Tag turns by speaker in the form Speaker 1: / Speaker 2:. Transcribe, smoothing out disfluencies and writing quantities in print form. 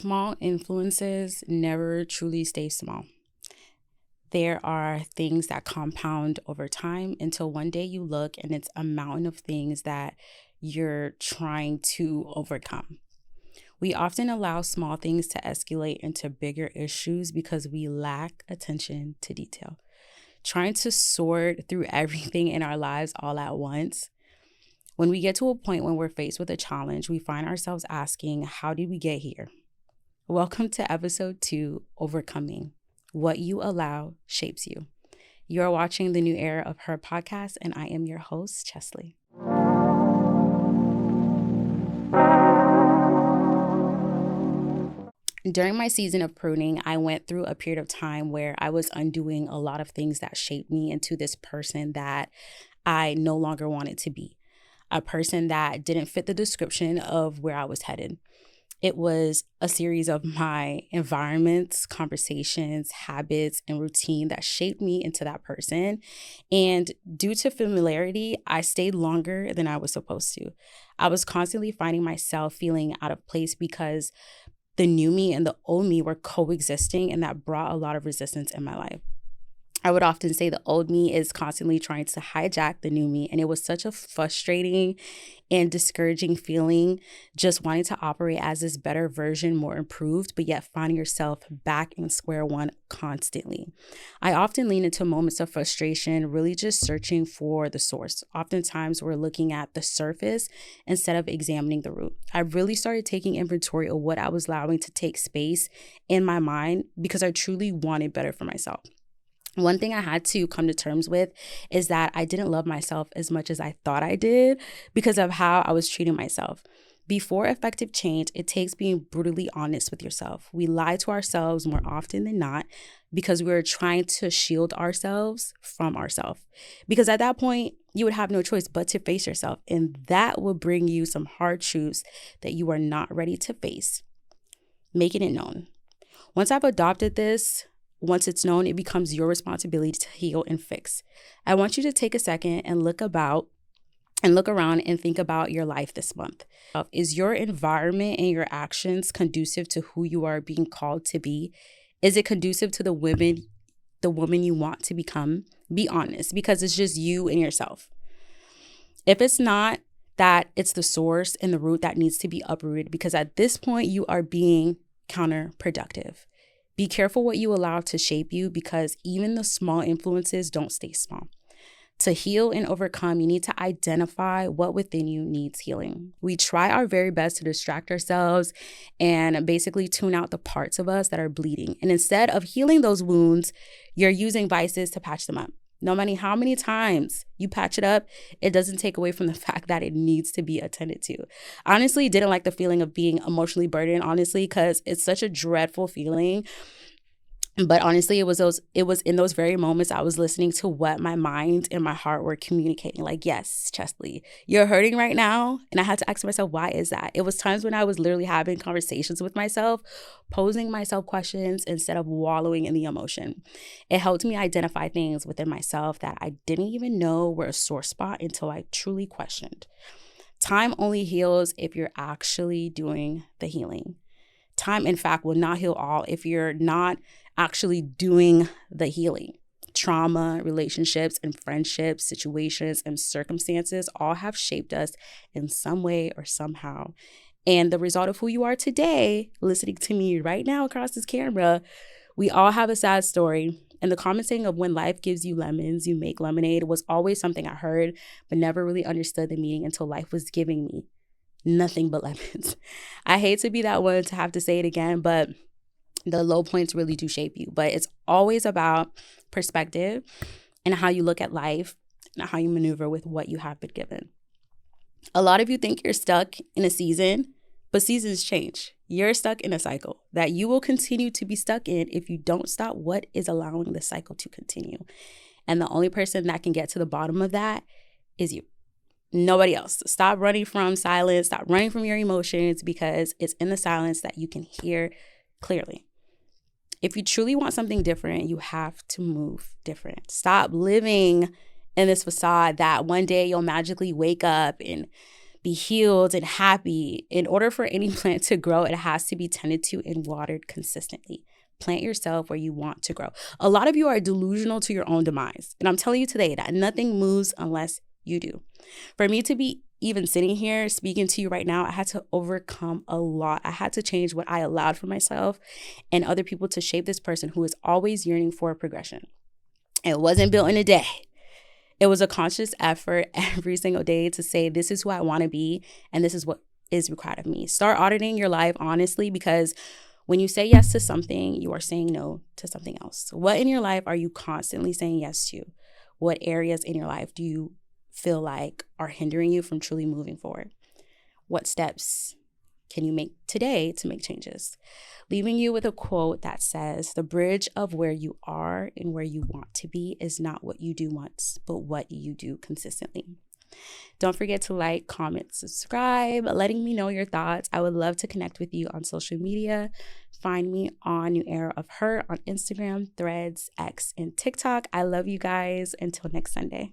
Speaker 1: Small influences never truly stay small. There are things that compound over time until one day you look and it's a mountain of things that you're trying to overcome. We often allow small things to escalate into bigger issues because we lack attention to detail. Trying to sort through everything in our lives all at once. When we get to a point when we're faced with a challenge, we find ourselves asking, how did we get here? Welcome to episode 2, Overcoming. What you allow shapes you. You're watching the new era of her podcast, and I am your host, Chesley. During my season of pruning, I went through a period of time where I was undoing a lot of things that shaped me into this person that I no longer wanted to be. A person that didn't fit the description of where I was headed. It was a series of my environments, conversations, habits, and routine that shaped me into that person. And due to familiarity, I stayed longer than I was supposed to. I was constantly finding myself feeling out of place because the new me and the old me were coexisting, and that brought a lot of resistance in my life. I would often say the old me is constantly trying to hijack the new me. And it was such a frustrating and discouraging feeling, just wanting to operate as this better version, more improved, but yet finding yourself back in square one constantly. I often lean into moments of frustration, really just searching for the source. Oftentimes we're looking at the surface instead of examining the root. I really started taking inventory of what I was allowing to take space in my mind because I truly wanted better for myself. One thing I had to come to terms with is that I didn't love myself as much as I thought I did because of how I was treating myself. Before effective change, it takes being brutally honest with yourself. We lie to ourselves more often than not because we're trying to shield ourselves from ourselves. Because at that point, you would have no choice but to face yourself. And that will bring you some hard truths that you are not ready to face. Making it known. Once I've adopted this, once it's known, it becomes your responsibility to heal and fix. I want you to take a second and look around and think about your life this month. Is your environment and your actions conducive to who you are being called to be? Is it conducive to the woman you want to become? Be honest, because it's just you and yourself. If it's not, that it's the source and the root that needs to be uprooted, because at this point you are being counterproductive. Be careful what you allow to shape you, because even the small influences don't stay small. To heal and overcome, you need to identify what within you needs healing. We try our very best to distract ourselves and basically tune out the parts of us that are bleeding. And instead of healing those wounds, you're using vices to patch them up. No matter how many times you patch it up, it doesn't take away from the fact that it needs to be attended to. Honestly, didn't like the feeling of being emotionally burdened, because it's such a dreadful feeling. But honestly, it was in those very moments I was listening to what my mind and my heart were communicating. Like, yes, Chesley, you're hurting right now. And I had to ask myself, why is that? It was times when I was literally having conversations with myself, posing myself questions instead of wallowing in the emotion. It helped me identify things within myself that I didn't even know were a sore spot until I truly questioned. Time only heals if you're actually doing the healing. Time, in fact, will not heal all if you're not actually doing the healing. Trauma, relationships, and friendships, situations, and circumstances all have shaped us in some way or somehow. And the result of who you are today, listening to me right now across this camera, we all have a sad story. And the common saying of when life gives you lemons, you make lemonade was always something I heard, but never really understood the meaning until life was giving me nothing but lemons. I hate to be that one to have to say it again, but the low points really do shape you. But it's always about perspective and how you look at life and how you maneuver with what you have been given. A lot of you think you're stuck in a season, but seasons change. You're stuck in a cycle that you will continue to be stuck in if you don't stop what is allowing the cycle to continue. And the only person that can get to the bottom of that is you. Nobody else. Stop running from silence. Stop running from your emotions, because it's in the silence that you can hear clearly. If you truly want something different, you have to move different. Stop living in this facade that one day you'll magically wake up and be healed and happy. In order for any plant to grow, it has to be tended to and watered consistently. Plant yourself where you want to grow. A lot of you are delusional to your own demise. And I'm telling you today that nothing moves unless you do. For me to be even sitting here speaking to you right now, I had to overcome a lot. I had to change what I allowed for myself and other people to shape this person who is always yearning for progression. It wasn't built in a day. It was a conscious effort every single day to say, this is who I want to be, and this is what is required of me. Start auditing your life honestly, because when you say yes to something, you are saying no to something else. What in your life are you constantly saying yes to? What areas in your life do you feel like are hindering you from truly moving forward? What steps can you make today to make changes? Leaving you with a quote that says, the bridge of where you are and where you want to be is not what you do once, but what you do consistently. Don't forget to like, comment, subscribe, letting me know your thoughts. I would love to connect with you on social media. Find me on New Era of Her on Instagram, Threads, X, and TikTok. I love you guys. Until next Sunday.